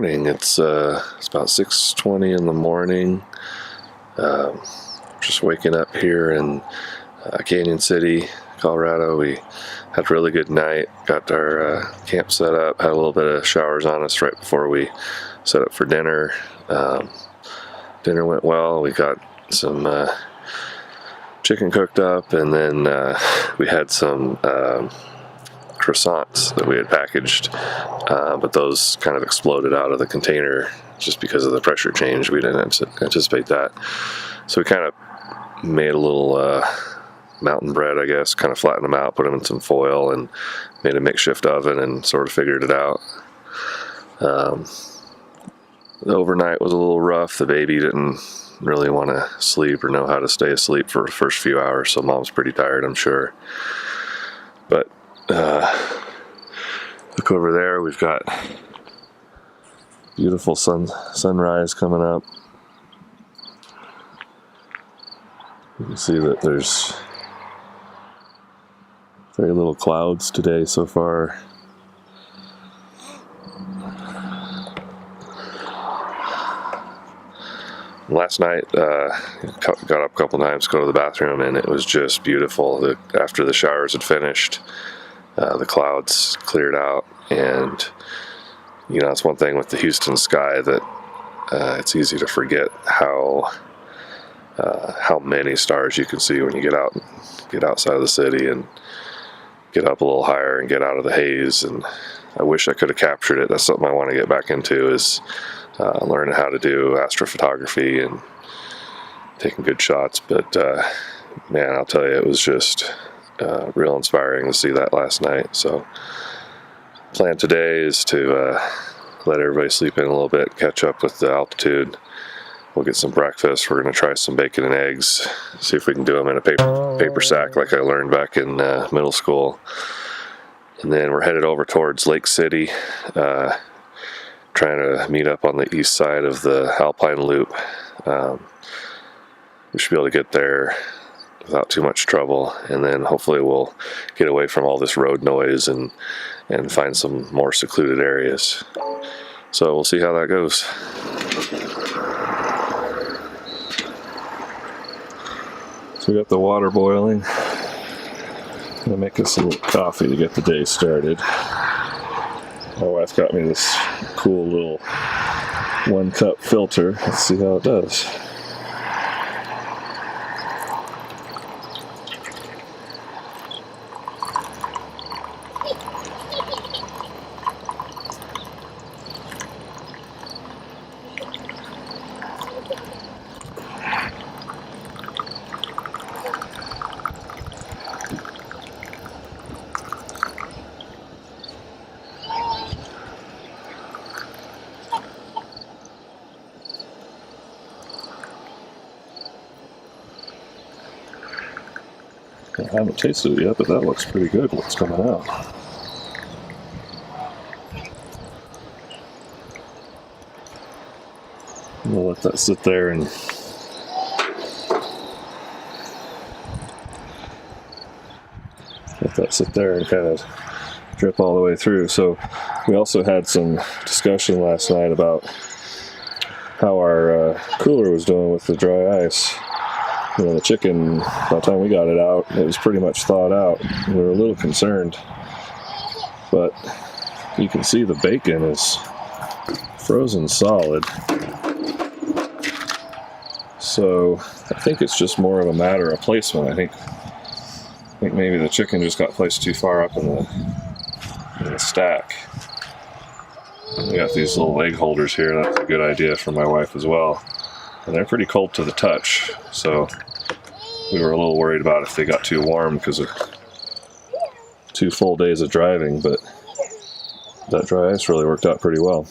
morning. It's about 6:20 in the morning. Just waking up here in Canyon City, Colorado. We had a really good night. Got our camp set up. Had a little bit of showers on us right before we set up for dinner. Dinner went well. We got some chicken cooked up, and then we had some croissants that we had packaged, but those kind of exploded out of the container just because of the pressure change. We didn't anticipate that, so we kind of made a little mountain bread, I guess, kind of flattened them out, put them in some foil, and made a makeshift oven and sort of figured it out. The overnight was a little rough. The baby didn't really want to sleep or know how to stay asleep for the first few hours, so mom's pretty tired, I'm sure. But look over there, we've got beautiful sunrise coming up. You can see that there's very little clouds today so far. Last night, got up a couple times to go to the bathroom, and it was just beautiful. After the showers had finished, the clouds cleared out, and you know, it's one thing with the Houston sky that it's easy to forget how many stars you can see when you get outside of the city and get up a little higher and get out of the haze. And I wish I could have captured it. That's something I want to get back into, is learning how to do astrophotography and taking good shots. But man, I'll tell you, it was just real inspiring to see that last night. So plan today is to let everybody sleep in a little bit, catch up with the altitude. We'll get some breakfast. We're going to try some bacon and eggs, see if we can do them in a paper sack like I learned back in middle school. And then we're headed over towards Lake City, trying to meet up on the east side of the Alpine Loop. We should be able to get there without too much trouble, and then hopefully we'll get away from all this road noise and find some more secluded areas. So we'll see how that goes. So we got the water boiling. I'm gonna make us a little coffee to get the day started. My wife got me this cool little 1-cup filter. Let's see how it does. I haven't tasted it yet, but that looks pretty good, what's coming out. We'll let that sit there and kind of drip all the way through. So we also had some discussion last night about how our cooler was doing with the dry ice. You know, the chicken, by the time we got it out, it was pretty much thawed out. We were a little concerned, but you can see the bacon is frozen solid. So I think it's just more of a matter of placement. I think maybe the chicken just got placed too far up in the stack. We got these little leg holders here. That's a good idea for my wife as well. And they're pretty cold to the touch, so we were a little worried about if they got too warm because of 2 full days of driving, but that dry ice really worked out pretty well.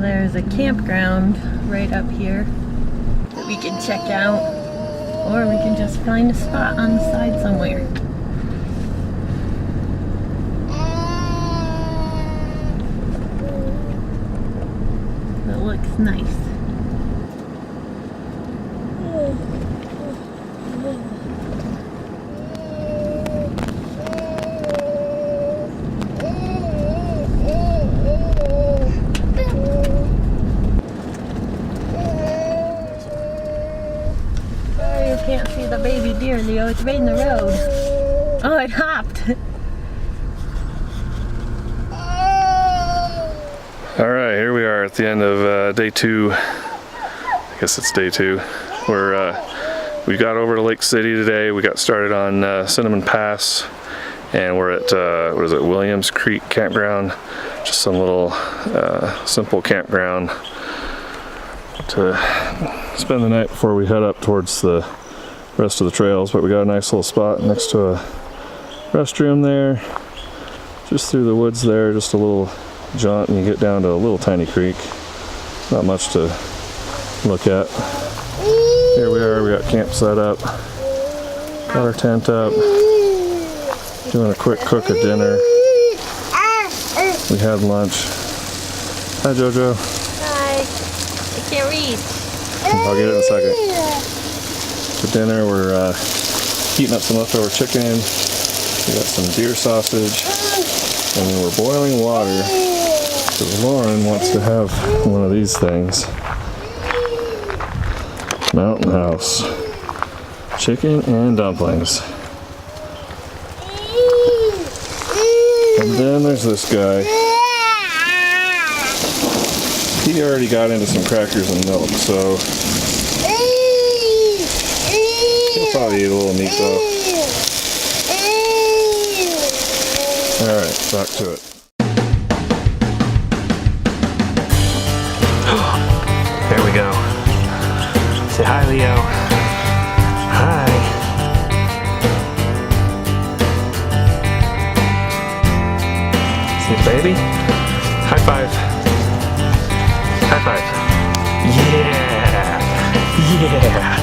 There's a campground right up here that we can check out, or we can just find a spot on the side somewhere. That looks nice. Can't see the baby deer, Leo. It's right in the road. Oh, it hopped. Alright, here we are at the end of day 2. I guess it's day 2. We got over to Lake City today. We got started on Cinnamon Pass, and we're at what is it, Williams Creek Campground. Just some little simple campground to spend the night before we head up towards the rest of the trails. But we got a nice little spot next to a restroom there, just through the woods there, just a little jaunt, and you get down to a little tiny creek. Not much to look at. Here we are, we got camp set up, got our tent up, doing a quick cook of dinner. We had lunch. Hi Jojo. Hi. I can't reach. I'll get it in a second. For dinner, we're heating up some leftover chicken. We got some deer sausage, and then we're boiling water because Lauren wants to have one of these things. Mountain House. Chicken and dumplings. And then there's this guy. He already got into some crackers and milk, so he'll probably eat a little meat though. Alright, back to it. There we go. Say hi, Leo. Hi. See, baby? High five. High five. Yeah! Yeah!